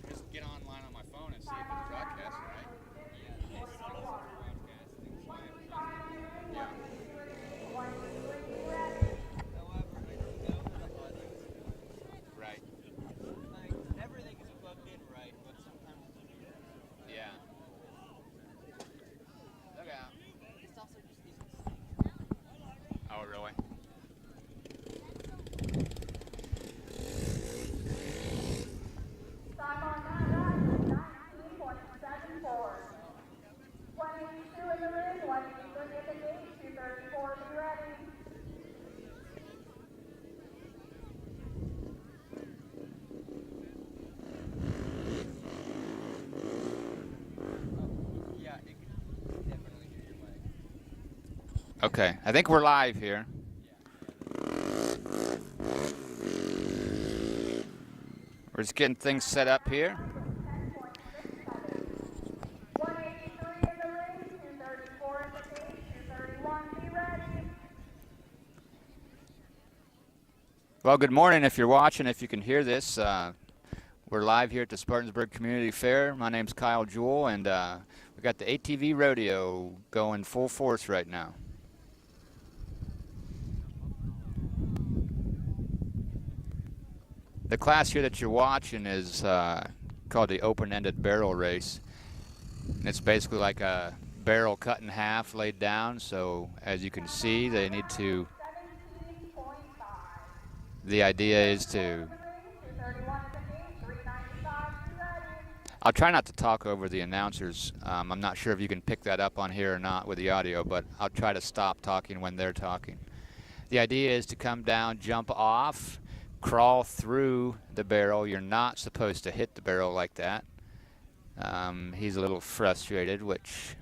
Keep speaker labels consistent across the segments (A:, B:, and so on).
A: just get online on my phone and see if it's broadcasting, right? Yeah. Right. Yeah. Look out. Oh, really?
B: Time on that ride is 19.74. 182 in the ring, 183 at the gate, 234 be ready.
A: Okay, I think we're live here. We're just getting things set up here.
B: 183 in the ring, 234 at the gate, 231 be ready.
A: Well, good morning if you're watching, if you can hear this. We're live here at the Spartansburg Community Fair. My name's Kyle Jewell, and we got the ATV Rodeo going full force right now. The class here that you're watching is called the open-ended barrel race. And it's basically like a barrel cut in half, laid down. So as you can see, they need to.
B: 17.5.
A: The idea is to.
B: 231 at the gate, 395 be ready.
A: I'll try not to talk over the announcers. I'm not sure if you can pick that up on here or not with the audio, but I'll try to stop talking when they're talking. The idea is to come down, jump off, crawl through the barrel. You're not supposed to hit the barrel like that. He's a little frustrated, which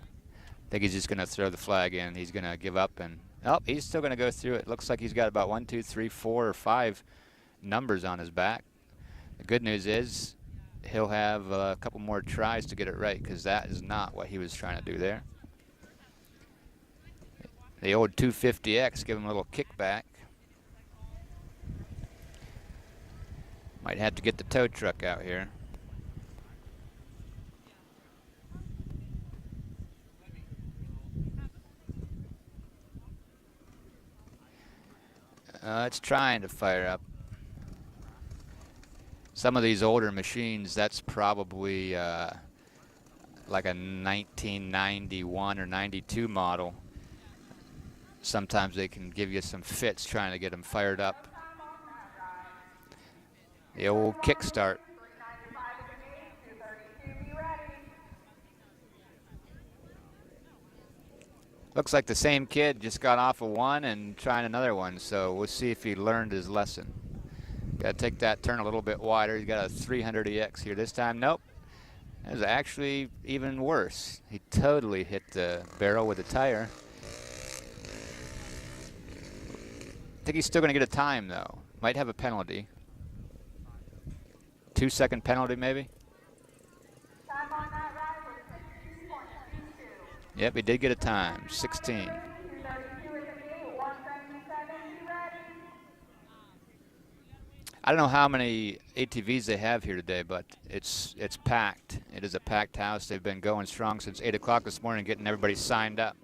A: I think he's just going to throw the flag in. He's going to give up, and oh, he's still going to go through it. Looks like he's got about 1, 2, 3, 4, or 5 numbers on his back. The good news is he'll have a couple more tries to get it right, because that is not what he was trying to do there. The old 250X, give him a little kickback. Might have to get the tow truck out here. It's trying to fire up. Some of these older machines, that's probably like a 1991 or 92 model. Sometimes they can give you some fits trying to get them fired up. The old kickstart.
B: 395 at the gate, 232 be ready.
A: Looks like the same kid just got off of one and trying another one, so we'll see if he learned his lesson. Got to take that turn a little bit wider. He's got a 300EX here this time. Nope. That was actually even worse. He totally hit the barrel with the tire. I think he's still going to get a time, though. Might have a penalty. 2-second penalty, maybe?
B: Time on that ride was 16.22.
A: Yep, he did get a time. 16.
B: 232 at the gate, 177 be ready.
A: I don't know how many ATVs they have here today, but it's packed. It is a packed house. They've been going strong since 8 o'clock this morning, getting everybody signed up.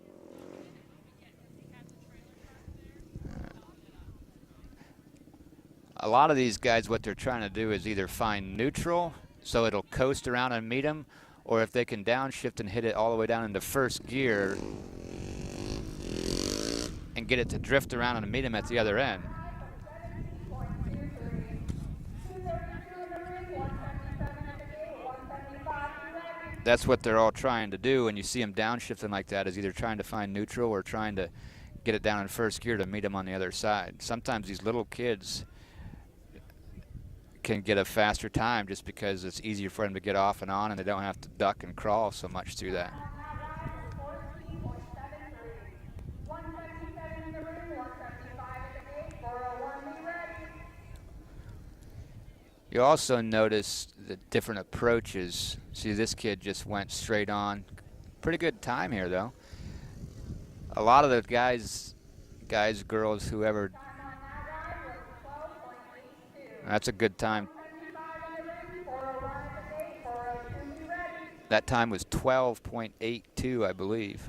A: A lot of these guys, what they're trying to do is either find neutral, so it'll coast around and meet them, or if they can downshift and hit it all the way down into first gear and get it to drift around and meet them at the other end. That's what they're all trying to do, and you see them downshifting like that is either trying to find neutral or trying to get it down in first gear to meet them on the other side. Sometimes these little kids can get a faster time just because it's easier for them to get off and on, and they don't have to duck and crawl so much through that. You also notice the different approaches. See, this kid just went straight on. Pretty good time here, though. A lot of the guys, girls, whoever. That's a good time. That time was 12.82, I believe.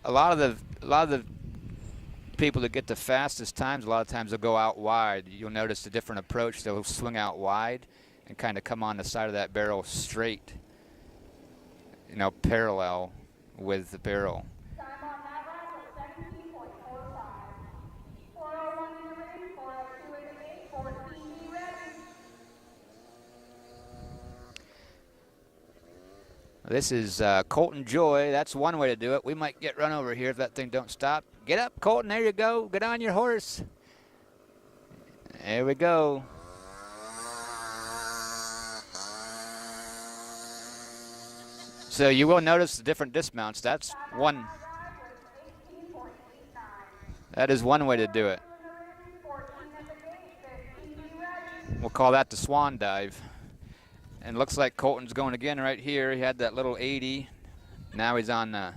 A: A lot of the people that get the fastest times, a lot of times they'll go out wide. You'll notice a different approach. They'll swing out wide and kind of come on the side of that barrel straight, you know, parallel with the barrel.
B: Time on that lap was 17.45. 401 in the ring, 402 in the gate, 14 be ready.
A: This is Colton Joy. That's one way to do it. We might get run over here if that thing don't stop. Get up, Colton. There you go. Get on your horse. There we go. So you will notice the different dismounts. That's one. That is one way to do it. We'll call that the swan dive. And looks like Colton's going again right here. He had that little 80. Now he's on the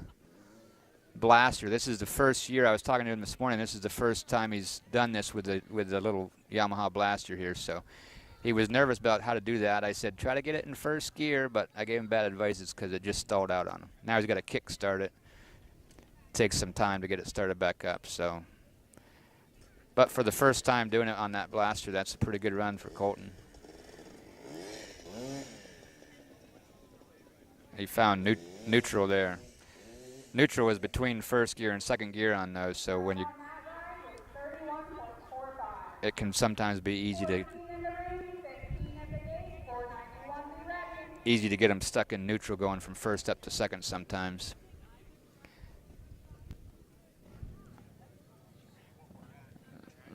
A: blaster. This is the first year. I was talking to him this morning. This is the first time he's done this with the little Yamaha blaster here. So he was nervous about how to do that. I said, try to get it in first gear, but I gave him bad advice. It's because it just stalled out on him. Now he's got to kick start it. Takes some time to get it started back up. So, but for the first time doing it on that blaster, that's a pretty good run for Colton. He found neutral there. Neutral was between first gear and second gear on those, so when you, it can sometimes be easy to get them stuck in neutral going from first up to second sometimes.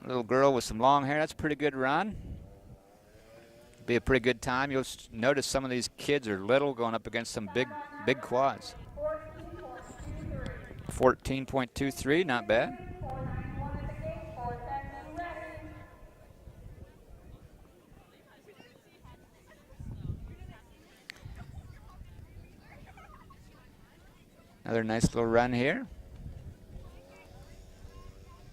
A: Little girl with some long hair, that's a pretty good run. Be a pretty good time. You'll notice some of these kids are little going up against some big quads. 14.23, not bad. Another nice little run here.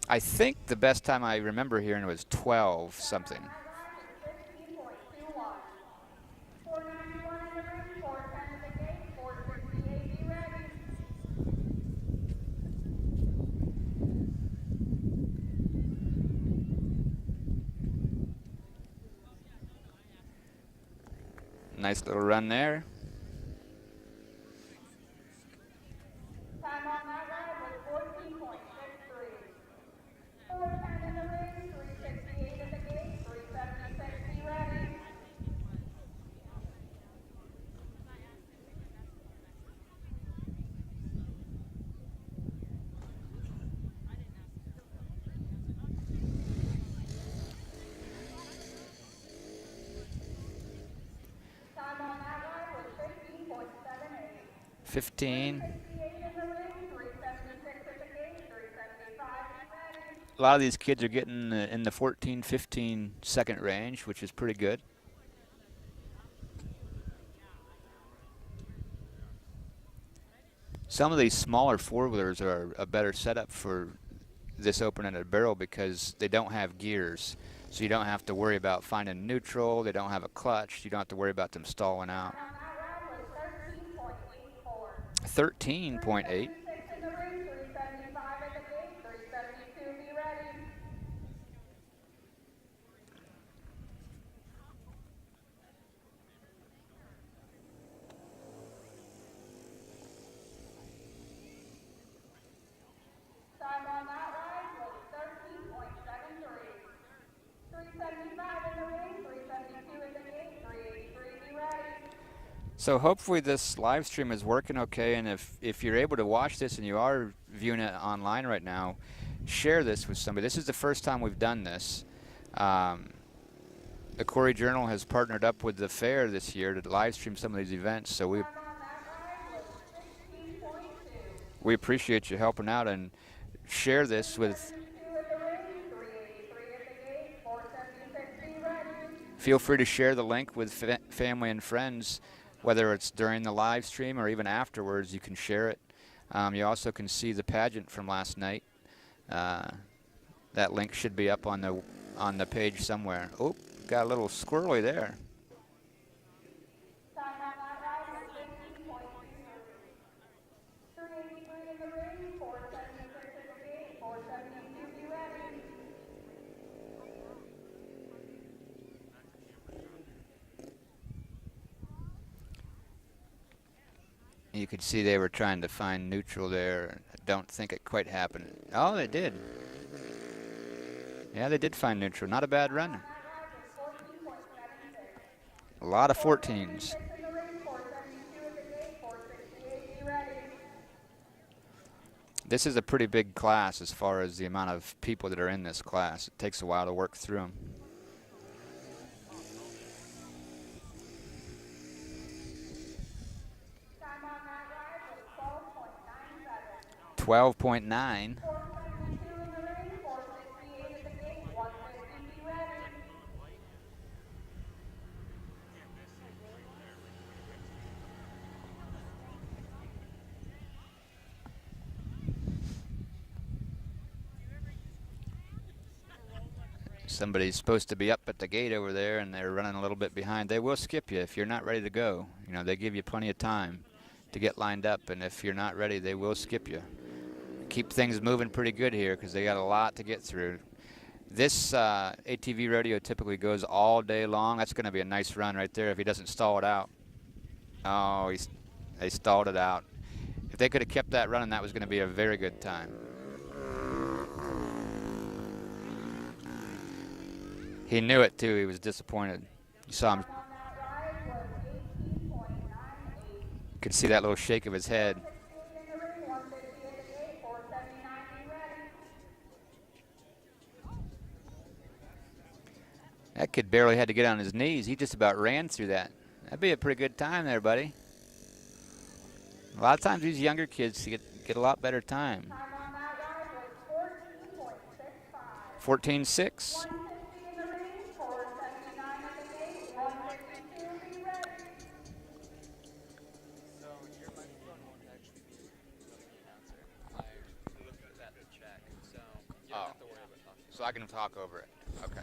A: I think the best time I remember hearing was 12 something. Nice little run there.
B: Time on that ride was 14.63. 410 in the ring, 368 at the gate, 376 be ready. Time on that ride was 15.78.
A: 15.
B: 368 in the ring, 376 at the gate, 375 be ready.
A: A lot of these kids are getting in the 14, 15 second range, which is pretty good. Some of these smaller four-wheelers are a better setup for this open-ended barrel because they don't have gears. So you don't have to worry about finding neutral. They don't have a clutch. You don't have to worry about them stalling out. 13.8.
B: Time on that ride was 13.73. 375 in the ring, 372 in the gate, 383 be ready.
A: So hopefully this live stream is working okay, and if you're able to watch this and you are viewing it online right now, share this with somebody. This is the first time we've done this. The Corey Journal has partnered up with the fair this year to live stream some of these events, so we appreciate you helping out and share this with. Feel free to share the link with family and friends, whether it's during the live stream or even afterwards. You can share it. You also can see the pageant from last night. That link should be up on the page somewhere. Oh, got a little squirrely there.
B: Time on that
A: You could see they were trying to find neutral there. I don't think it quite happened. Oh, they did. Yeah, they did find neutral. Not a bad run. A lot of 14s.
B: In the ring, 472 at the gate, 468, be ready.
A: This is a pretty big class as far as the amount of people that are in this class. It takes a while to work through them.
B: Time on that ride was 12.97.
A: 12.9.
B: 472 in the ring, 468 at the gate, 150, be ready.
A: Somebody's supposed to be up at the gate over there and they're running a little bit behind. They will skip you if you're not ready to go. You know, they give you plenty of time to get lined up, and if you're not ready, they will skip you. Keep things moving pretty good here because they got a lot to get through. This ATV rodeo typically goes all day long. That's going to be a nice run right there if he doesn't stall it out. Oh, they stalled it out. If they could have kept that running, that was going to be a very good time. He knew it too. He was disappointed. You saw him. You could see that little shake of his head. That kid barely had to get on his knees. He just about ran through that. That'd be a pretty good time there, buddy. A lot of times these younger kids get a lot better time. 14.6. So I can talk over it. Okay.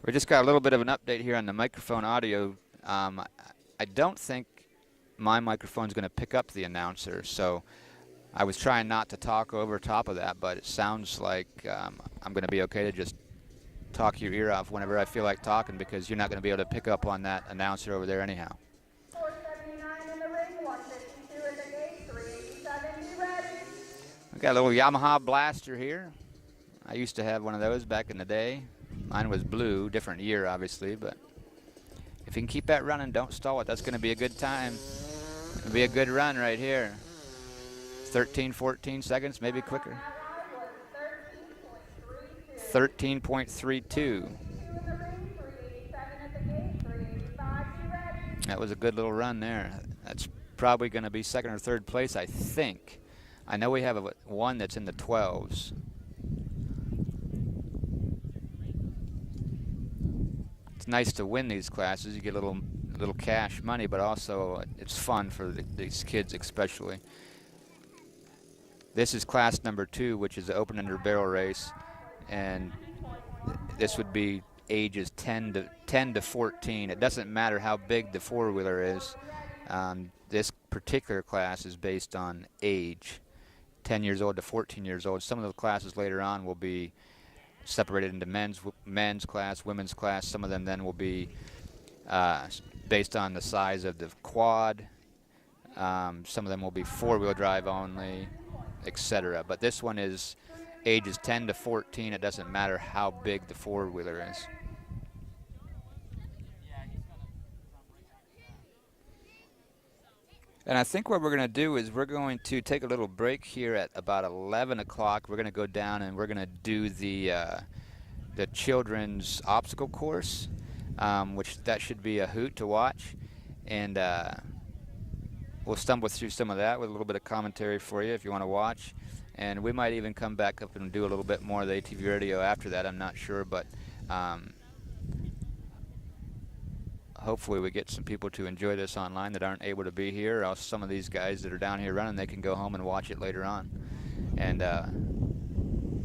A: We just got a little bit of an update here on the microphone audio. I don't think my microphone's going to pick up the announcer, so I was trying not to talk over top of that, but it sounds like I'm going to be okay to just talk your ear off whenever I feel like talking, because you're not going to be able to pick up on that announcer over there anyhow.
B: 479 in the ring, 152 at the gate, 387, be ready.
A: We got a little Yamaha blaster here. I used to have one of those back in the day. Mine was blue, different year obviously, but if you can keep that running, don't stall it. That's going to be a good time. It'll be a good run right here. 13, 14 seconds, maybe quicker. 13.32. That was a good little run there. That's probably going to be second or third place, I think. I know we have one that's in the 12s. It's nice to win these classes. You get a little cash money, but also it's fun for these kids especially. This is class number 2, which is the open under barrel race, and this would be ages 10 to 14. It doesn't matter how big the four-wheeler is. This particular class is based on age, 10 years old to 14 years old. Some of the classes later on will be separated into men's class, women's class. Some of them then will be based on the size of the quad. Some of them will be four-wheel drive only, etc. But this one is ages 10 to 14. It doesn't matter how big the four-wheeler is. And I think what we're going to do is we're going to take a little break here at about 11 o'clock. We're going to go down and we're going to do the children's obstacle course, which that should be a hoot to watch. And we'll stumble through some of that with a little bit of commentary for you if you want to watch. And we might even come back up and do a little bit more of the ATV radio after that. I'm not sure, but hopefully we get some people to enjoy this online that aren't able to be here, or else some of these guys that are down here running, they can go home and watch it later on and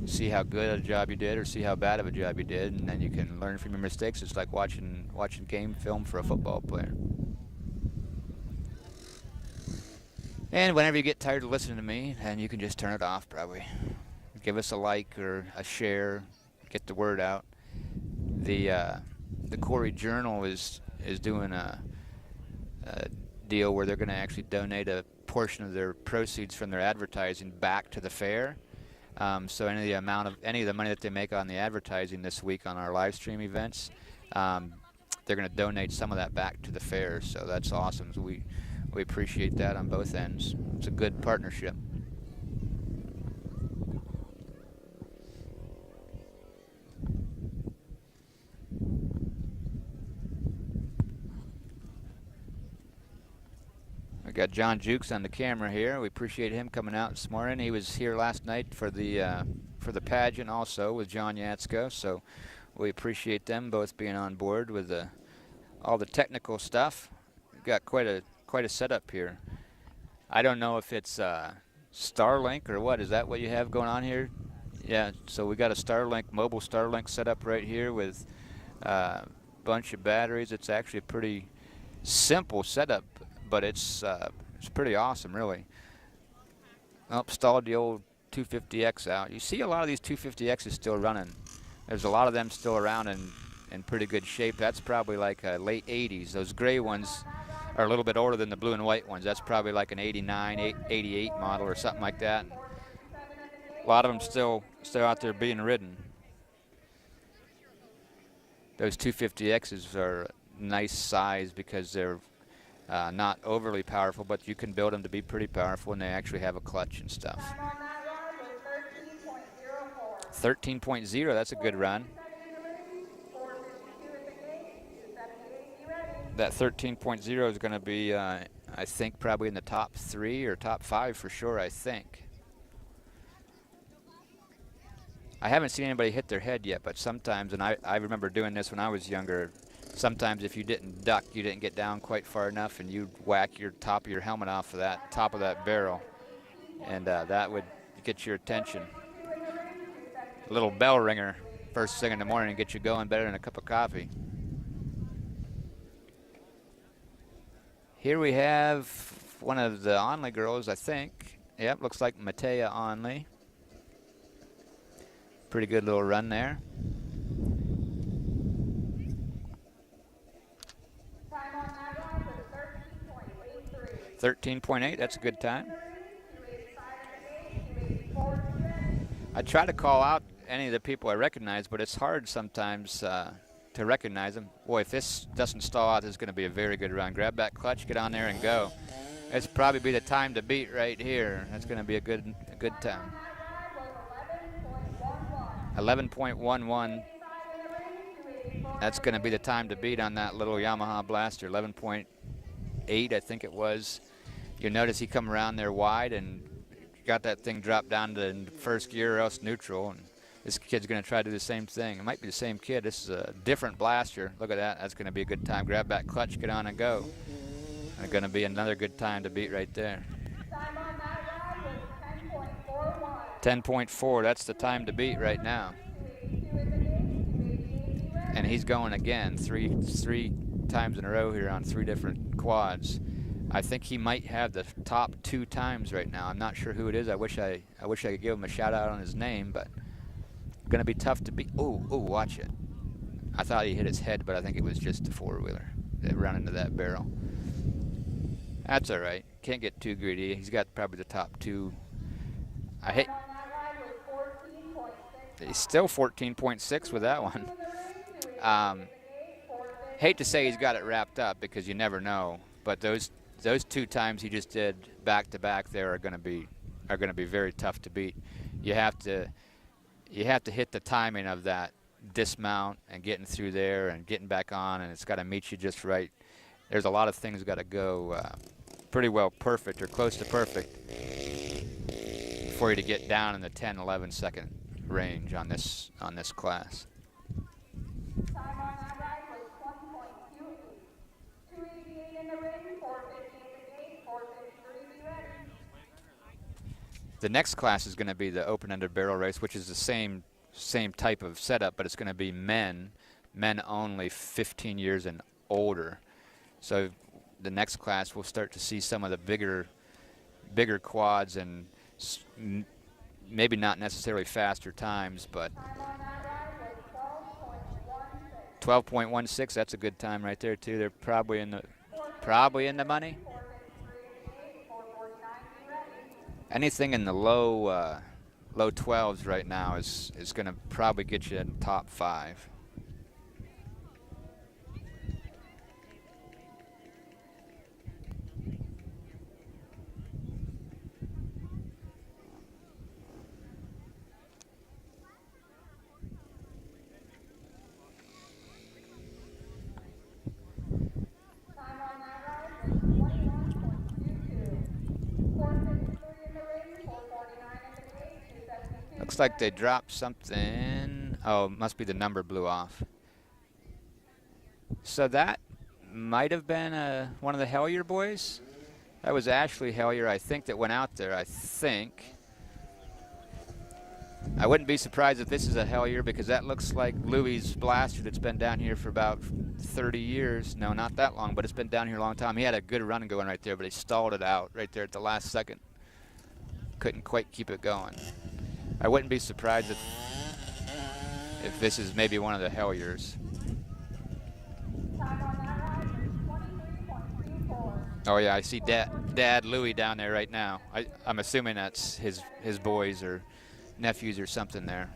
A: see how good a job you did or see how bad of a job you did, and then you can learn from your mistakes. It's like watching game film for a football player. And whenever you get tired of listening to me, then you can just turn it off probably. Give us a like or a share, get the word out. The Corey Journal is doing a deal where they're going to actually donate a portion of their proceeds from their advertising back to the fair. So any of the money that they make on the advertising this week on our live stream events, they're going to donate some of that back to the fair. So that's awesome. So we appreciate that on both ends. It's a good partnership. We got John Jukes on the camera here. We appreciate him coming out this morning. He was here last night for the pageant also with John Yatsko. So we appreciate them both being on board with all the technical stuff. We've got quite a setup here. I don't know if it's Starlink or what. Is that what you have going on here? Yeah, so we got a Starlink, mobile Starlink setup right here with a bunch of batteries. It's actually a pretty simple setup, but it's pretty awesome, really. Stalled the old 250X out. You see a lot of these 250Xs still running. There's a lot of them still around in pretty good shape. That's probably like late 80s. Those gray ones are a little bit older than the blue and white ones. That's probably like an 89, 88 model or something like that. A lot of them still out there being ridden. Those 250Xs are nice size because they're not overly powerful, but you can build them to be pretty powerful, and they actually have a clutch and stuff. 13.0, that's a good run. That 13.0 is going to be, I think, probably in the top 3 or top 5 for sure, I think. I haven't seen anybody hit their head yet, but sometimes, and I remember doing this when I was younger, sometimes if you didn't duck, you didn't get down quite far enough, and you'd whack your top of your helmet off of that top of that barrel, and that would get your attention. A little bell ringer first thing in the morning and get you going better than a cup of coffee. Here we have one of the Onley girls, I think. Yep, looks like Matea Onley. Pretty good little run there. 13.8, that's a good time. I try to call out any of the people I recognize, but it's hard sometimes to recognize them. Boy, if this doesn't stall out, this is going to be a very good run. Grab that clutch, get on there, and go. It's probably be the time to beat right here. That's going to be a good time. 11.11. That's going to be the time to beat on that little Yamaha Blaster. 11.8, I think it was. You'll notice he come around there wide and got that thing dropped down to first gear or else neutral. And this kid's going to try to do the same thing. It might be the same kid. This is a different Blaster. Look at that. That's going to be a good time. Grab that clutch, get on and go. It's going to be another good time to beat right there. 10.4. That's the time to beat right now. And he's going again three times in a row here on 3 different quads. I think he might have the top 2 times right now. I'm not sure who it is. I wish I could give him a shout out on his name, but going to be tough to beat. Oh, watch it. I thought he hit his head, but I think it was just a 4-wheeler that ran into that barrel. That's all right. Can't get too greedy. He's got probably the top 2. He's still 14.6 with that one. Hate to say he's got it wrapped up because you never know, but those 2 times he just did back to back there are going to be very tough to beat. You have to hit the timing of that dismount and getting through there and getting back on, and it's got to meet you just right. There's a lot of things got to go pretty well perfect or close to perfect for you to get down in the 10-11 second range on this class.
B: Time on that ride was 20.2. 288 in the ring, 450 at the gate, 453 be ready.
A: The next class is going to be the open-ended barrel race, which is the same type of setup, but it's going to be men only, 15 years and older. So the next class we'll start to see some of the bigger quads and maybe not necessarily faster times, but 12.16. That's a good time right there too. They're probably in the money. anything in the low 12s right now is going to probably get you in top 5.
B: Time on that ride was 21.22. 453 in the ring, 449 in the gate, 272.
A: Looks like they dropped something. Oh, must be the number blew off. So that might have been one of the Hellier boys. That was Ashley Hellier, I think, that went out there, I think. I wouldn't be surprised if this is a Hellier because that looks like Louie's blaster that's been down here for about 30 years. No, not that long, but it's been down here a long time. He had a good run going right there, but he stalled it out right there at the last second. Couldn't quite keep it going. I wouldn't be surprised if this is maybe one of the Helliers.
B: Time on that ride was 23.24.
A: Oh yeah, I see Dad Louie down there right now. I'm assuming that's his boys or nephews or something there.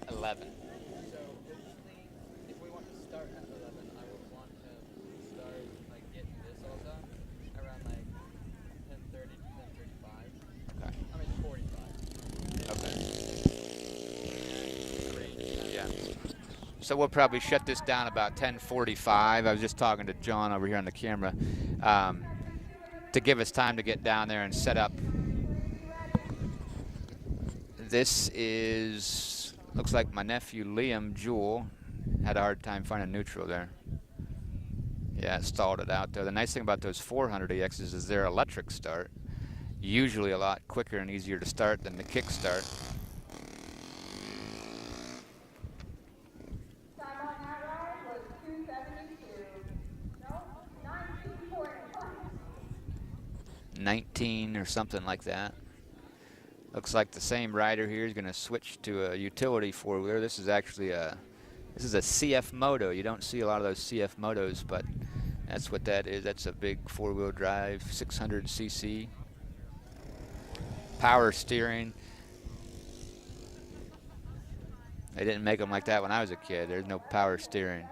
A: 11.
C: So originally, if we want to start at 11, I would want to start like getting this all done around like 10:30 to 10:35.
A: Okay.
C: I mean 45.
A: Okay. Yeah. So we'll probably shut this down about 10:45. I was just talking to John over here on the camera to give us time to get down there and set up. This looks like my nephew Liam Jewell had a hard time finding neutral there. Yeah, it stalled it out there. The nice thing about those 400EXs is they're electric start. Usually a lot quicker and easier to start than the kick start.
B: Time on that ride was 272. No, 19.1.
A: 19 or something like that. Looks like the same rider here is going to switch to a utility four-wheeler. This is actually a CF Moto. You don't see a lot of those CF Motos, but that's what that is. That's a big four-wheel drive, 600cc. Power steering. They didn't make them like that when I was a kid. There's no power steering.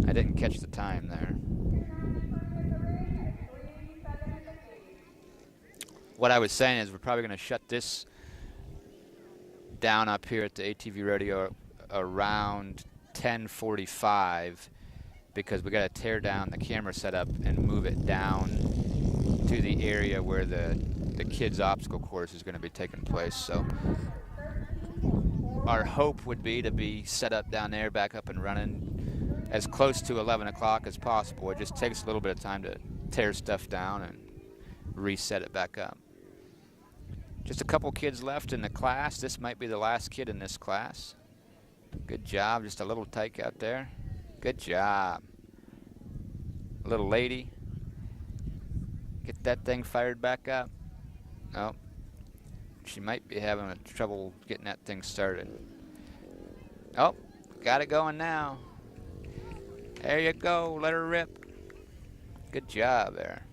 A: I didn't catch the time there. What I was saying is we're probably going to shut this down up here at the ATV Rodeo around 10:45 because we got to tear down the camera setup and move it down to the area where the kids' obstacle course is going to be taking place. So our hope would be to be set up down there, back up and running as close to 11 o'clock as possible. It just takes a little bit of time to tear stuff down and reset it back up. Just a couple kids left in the class. This might be the last kid in this class. Good job. Just a little tyke out there. Good job. Little lady. Get that thing fired back up. Oh, she might be having trouble getting that thing started. Oh, got it going now. There you go. Let her rip. Good job there.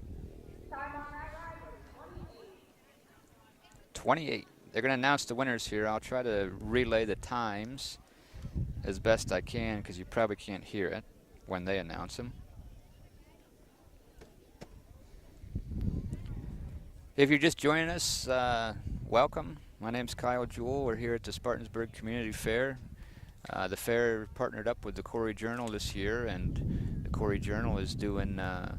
A: 28. They're going to announce the winners here. I'll try to relay the times as best I can because you probably can't hear it when they announce them. If you're just joining us, welcome. My name's Kyle Jewell. We're here at the Spartansburg Community Fair. The fair partnered up with the Corey Journal this year, and the Corey Journal is doing a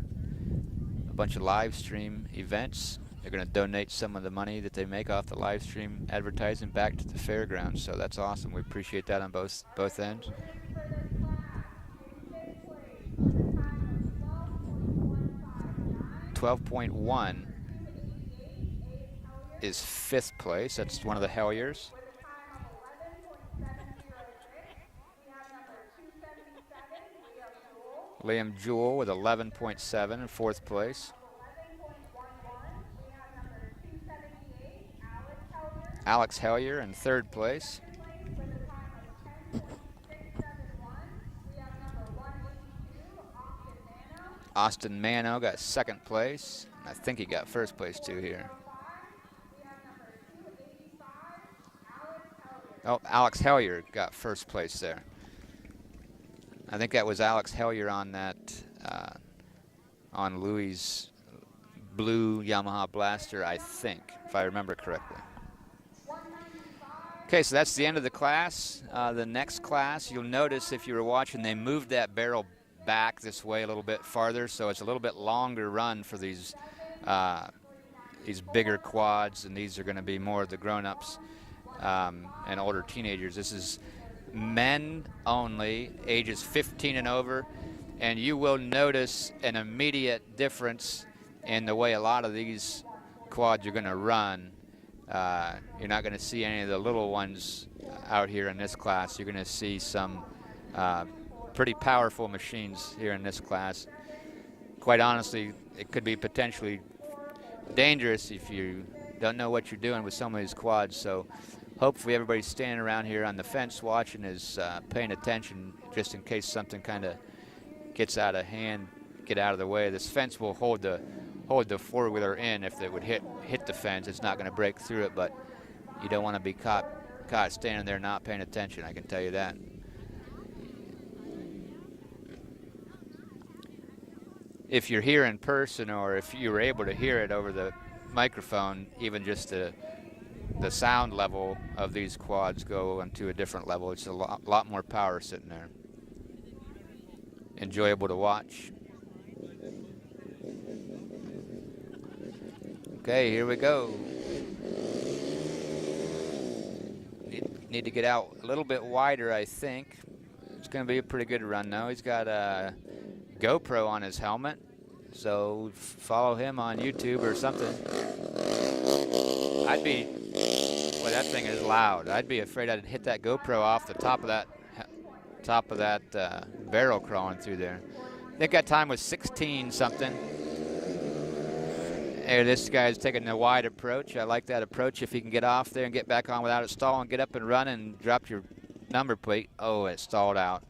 A: bunch of live stream events. They're going to donate some of the money that they make off the live stream advertising back to the fairgrounds, so that's awesome. We appreciate that on both ends. 12.1 is 5th place. That's one of the Helliers. Liam Jewell with 11.7 in 4th place. Alex Hellier in 3rd place. Austin Mano got second place. I think he got first place too here. Oh, Alex Hellier got first place there. I think that was Alex Hellier on that, on Louis' blue Yamaha Blaster, I think, if I remember correctly. Okay, so that's the end of the class. The next class, you'll notice if you were watching, they moved that barrel back this way a little bit farther, so it's a little bit longer run for these bigger quads, and these are going to be more of the grown-ups and older teenagers. This is men only, ages 15 and over, and you will notice an immediate difference in the way a lot of these quads are going to run. You're not going to see any of the little ones out here in this class. You're going to see some pretty powerful machines here in this class. Quite honestly, it could be potentially dangerous if you don't know what you're doing with some of these quads. So hopefully everybody standing around here on the fence watching is paying attention, just in case something kind of gets out of hand, get out of the way. This fence will hold the four-wheeler in. If it would hit the fence, it's not going to break through it, but you don't want to be caught standing there not paying attention, I can tell you that. If you're here in person, or if you were able to hear it over the microphone, even just the sound level of these quads go onto a different level. It's a lot more power sitting there. Enjoyable to watch. Okay, here we go. Need to get out a little bit wider, I think. It's going to be a pretty good run now. He's got a GoPro on his helmet, so follow him on YouTube or something. Boy, that thing is loud. I'd be afraid I'd hit that GoPro off the top of that barrel crawling through there. I think that time was 16 something. Hey, this guy's taking the wide approach. I like that approach. If he can get off there and get back on without it stalling, get up and run and drop your number plate. Oh, it stalled out.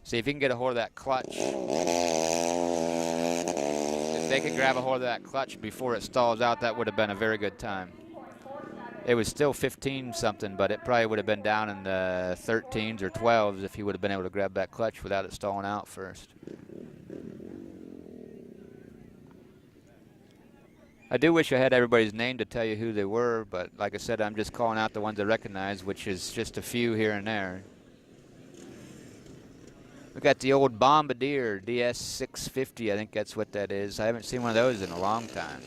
A: See if you can get a hold of that clutch. If they could grab a hold of that clutch before it stalls out, that would have been a very good time. It was still 15 something, but it probably would have been down in the 13s or 12s if he would have been able to grab that clutch without it stalling out first. I do wish I had everybody's name to tell you who they were, but like I said, I'm just calling out the ones I recognize, which is just a few here and there. We got the old Bombardier DS650, I think that's what that is. I haven't seen one of those in a long time.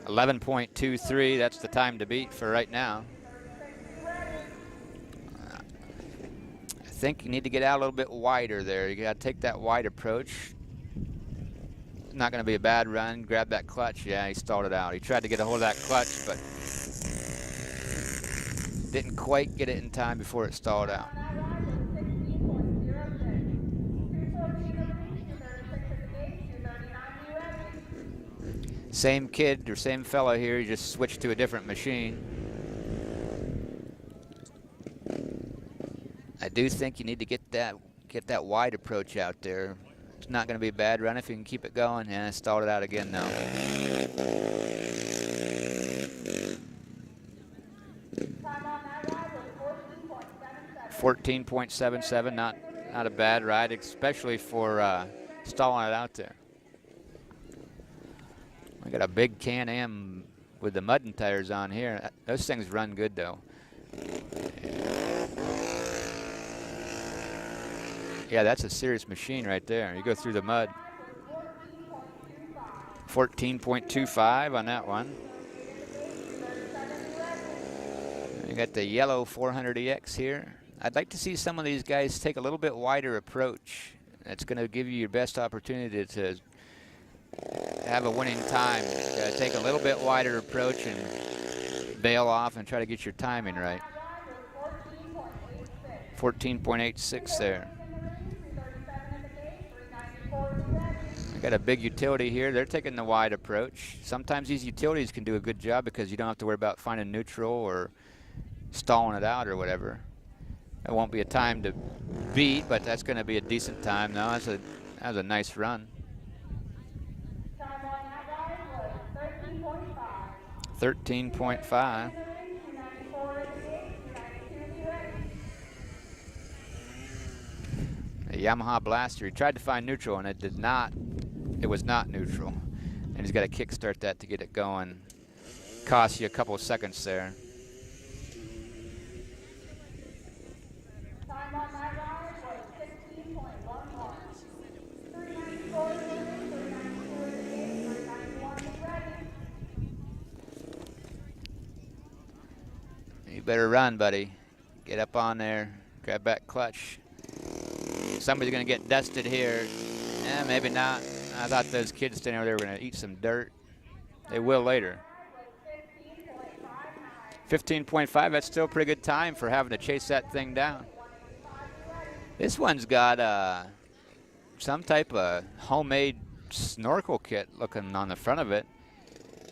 A: 11.23, that's the time to beat for right now. I think you need to get out a little bit wider there. You got to take that wide approach. Not going to be a bad run. Grab that clutch. Yeah, he stalled it out. He tried to get a hold of that clutch, but didn't quite get it in time before it stalled out. Same kid or same fellow here, he just switched to a different machine. I do think you need to get that wide approach out there. It's not going to be a bad run if you can keep it going. And I stalled it out again now. 14.77, not a bad ride, especially for stalling it out there. We got a big Can-Am with the mudding tires on here. Those things run good though. Yeah, that's a serious machine right there. You go through the mud. 14.25 on that one. You got the yellow 400EX here. I'd like to see some of these guys take a little bit wider approach. That's going to give you your best opportunity to have a winning time. You got to take a little bit wider approach and bail off and try to get your timing right. 14.86 there. I got a big utility here. They're taking the wide approach. Sometimes these utilities can do a good job because you don't have to worry about finding neutral or stalling it out or whatever. It won't be a time to beat, but that's going to be a decent time. No, that was a nice run.
B: Time on that ride was 13.5.
A: 13.5.
B: 294 at the gate, 292 be ready.
A: A Yamaha Blaster. He tried to find neutral, and it was not neutral. And he's got to kickstart that to get it going. Costs you a couple of seconds there.
B: Time on that ride was 16.11. 394 at the gate, 392 at the gate, 391 be ready.
A: You better run, buddy. Get up on there. Grab that clutch. Somebody's going to get dusted here. Maybe not. I thought those kids standing over there were going to eat some dirt. They will later. 15.5, that's still a pretty good time for having to chase that thing down. This one's got some type of homemade snorkel kit looking on the front of it.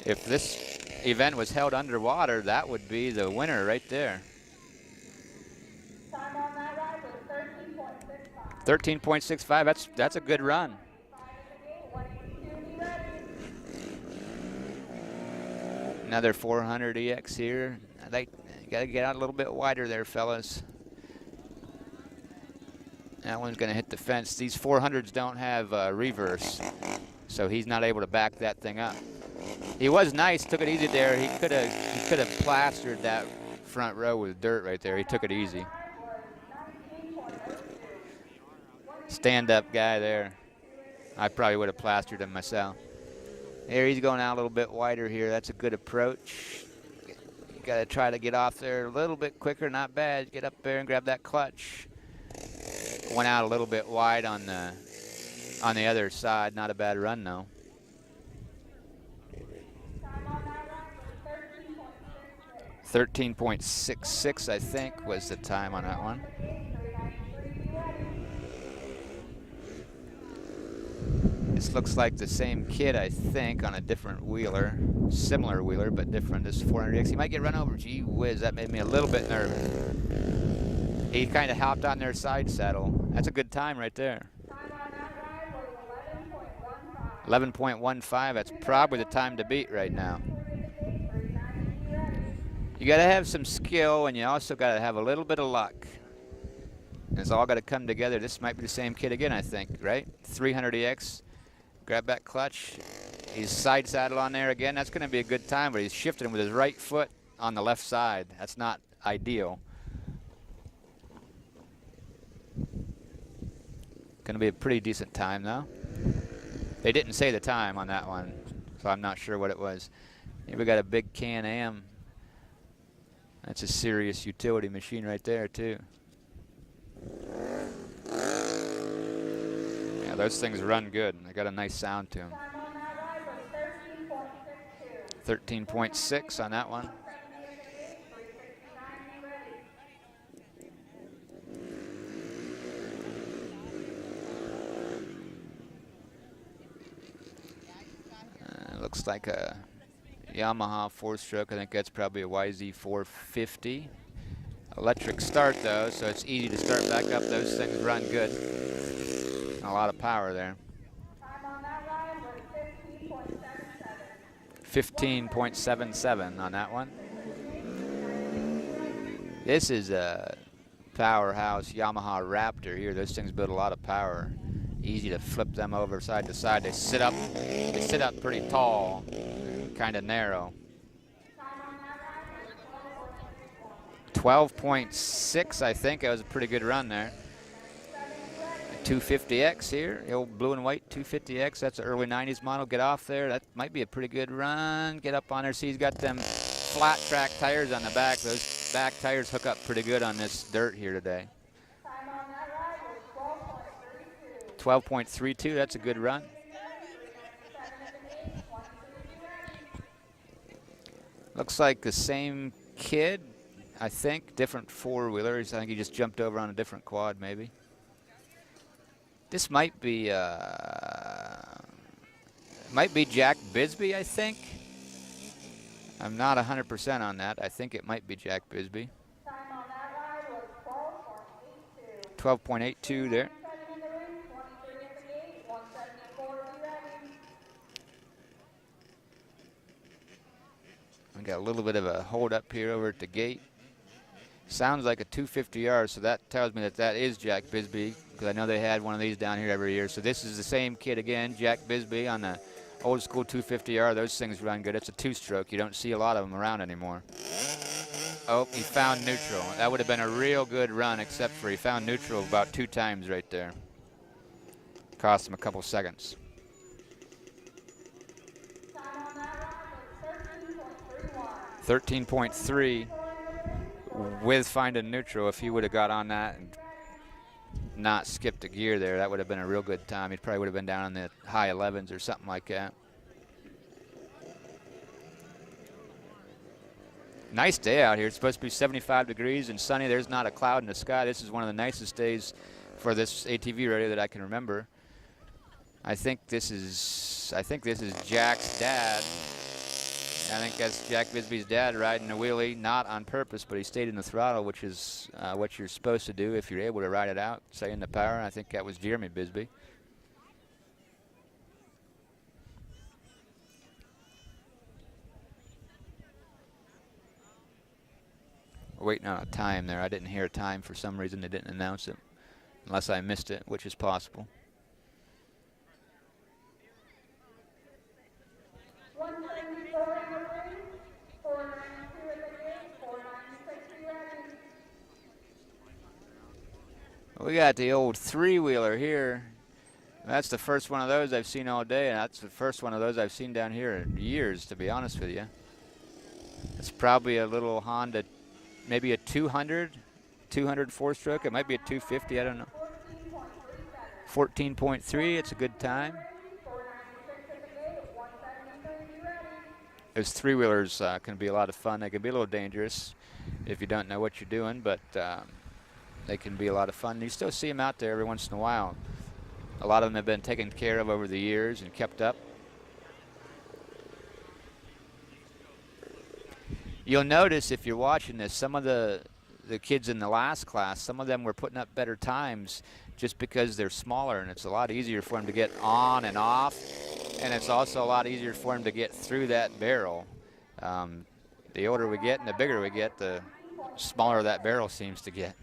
A: If this event was held underwater, that would be the winner right there.
B: Time on that ride was 13.65.
A: 13.65, that's a good run.
B: 182 be ready.
A: Another 400 EX here. You got to get out a little bit wider there, fellas. That one's going to hit the fence. These 400s don't have reverse, so he's not able to back that thing up. He was nice, took it easy there. He could have plastered that front row with dirt right there. He took it easy. Stand-up guy there. I probably would have plastered him myself. Here, he's going out a little bit wider here. That's a good approach. You got to try to get off there a little bit quicker. Not bad. Get up there and grab that clutch. Went out a little bit wide on the other side. Not a bad run, though. 13.66, I think, was the time on that one. This looks like the same kid, I think, on a different wheeler. Similar wheeler, but different. This 400X. He might get run over. Gee whiz, that made me a little bit nervous. He kind of hopped on their side saddle. That's a good time right there. 11.15, that's probably the time to beat right now. You got to have some skill, and you also got to have a little bit of luck. It's all got to come together. This might be the same kid again, I think, right? 300EX. Grab that clutch. He's side saddle on there again. That's going to be a good time, but he's shifting with his right foot on the left side. That's not ideal. Going to be a pretty decent time, though. They didn't say the time on that one, so I'm not sure what it was. Here we got a big Can-Am. That's a serious utility machine right there, too. Yeah, those things run good. They got a nice sound to them. 13.6 on that one. Looks like a Yamaha 4-stroke. I think that's probably a YZ450. Electric start, though, so it's easy to start back up. Those things run good. A lot of power there. 15.77 on that one. This is a powerhouse Yamaha Raptor here. Those things build a lot of power. Easy to flip them over side to side. They sit up pretty tall, kind of narrow. 12.6, I think. That was a pretty good run there. 250X here, the old blue and white 250X. That's an early 90s model. Get off there. That might be a pretty good run. Get up on there. See, he's got them flat track tires on the back. Those back tires hook up pretty good on this dirt here today. 12.32, that's a good run. Looks like the same kid, I think, different four-wheelers. I think he just jumped over on a different quad, maybe. This might be Jack Bisbee, I think. I'm not 100% on that. I think it might be Jack Bisbee. 12.82 there.
B: 7 in the ring, 23 at the gate, 174, be ready.
A: We got a little bit of a hold up here over at the gate. Sounds like a 250 yard, so that tells me that that is Jack Bisbee, because I know they had one of these down here every year. So this is the same kid again, Jack Bisbee on the old school 250 yard. Those things run good. It's a two-stroke. You don't see a lot of them around anymore. Oh, he found neutral. That would have been a real good run, except for he found neutral about 2 times right there. Cost him a couple seconds.
B: Time on that ride was 13.31.
A: 13.3 with finding neutral. If he would have got on that and not skipped a gear there, that would have been a real good time. He probably would have been down in the high 11s or something like that. Nice day out here. It's supposed to be 75 degrees and sunny. There's not a cloud in the sky. This is one of the nicest days for this ATV rodeo that I can remember. I think this is Jack's dad. I think that's Jack Bisbee's dad riding a wheelie, not on purpose, but he stayed in the throttle, which is what you're supposed to do if you're able to ride it out, stay in the power. I think that was Jeremy Bisbee. We're waiting on a time there. I didn't hear a time for some reason. They didn't announce it, unless I missed it, which is possible.
B: 174 in the ring, 492 at the gate, 496, be ready.
A: We got the old three-wheeler here. That's the first one of those I've seen all day, and that's the first one of those I've seen down here in years, to be honest with you. It's probably a little Honda, maybe a 200 four-stroke. It might be a 250, I don't know. 14.3, it's a good time. Those three-wheelers can be a lot of fun. They can be a little dangerous if you don't know what you're doing, but they can be a lot of fun. You still see them out there every once in a while. A lot of them have been taken care of over the years and kept up. You'll notice if you're watching this, some of the kids in the last class, some of them were putting up better times just because they're smaller, and it's a lot easier for them to get on and off, and it's also a lot easier for them to get through that barrel. The older we get and the bigger we get, the smaller that barrel seems to get.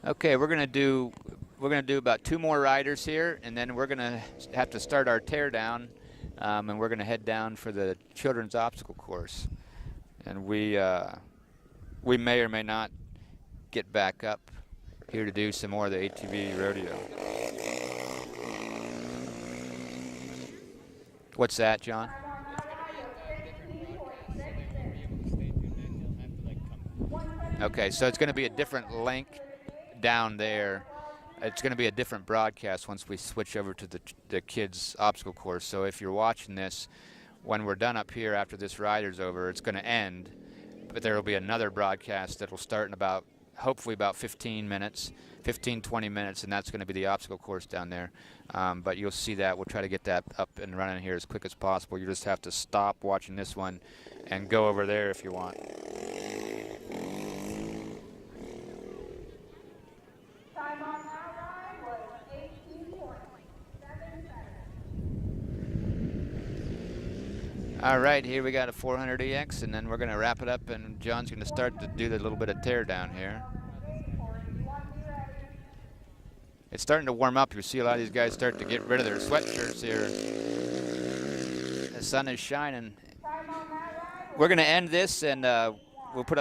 A: Okay, we're gonna do about 2 more riders here, and then we're gonna have to start our tear down, and we're gonna head down for the children's obstacle course. And we may or may not get back up here to do some more of the ATV rodeo. What's that, John? Okay, so it's gonna be a different link down there. It's going to be a different broadcast once we switch over to the kids obstacle course. So if you're watching this, when we're done up here after this rider's over, it's going to end, but there will be another broadcast that will start in about, hopefully about 20 minutes, and that's going to be the obstacle course down there. But you'll see that. We'll try to get that up and running here as quick as possible. You just have to stop watching this one and go over there if you want.
B: Time on that ride was 18.77.
A: All right, here we got a 400EX, and then we're going to wrap it up, and John's going to start to do the little bit of tear down here. It's starting to warm up. You see a lot of these guys start to get rid of their sweatshirts here. The sun is shining. We're going to end this, and we'll put up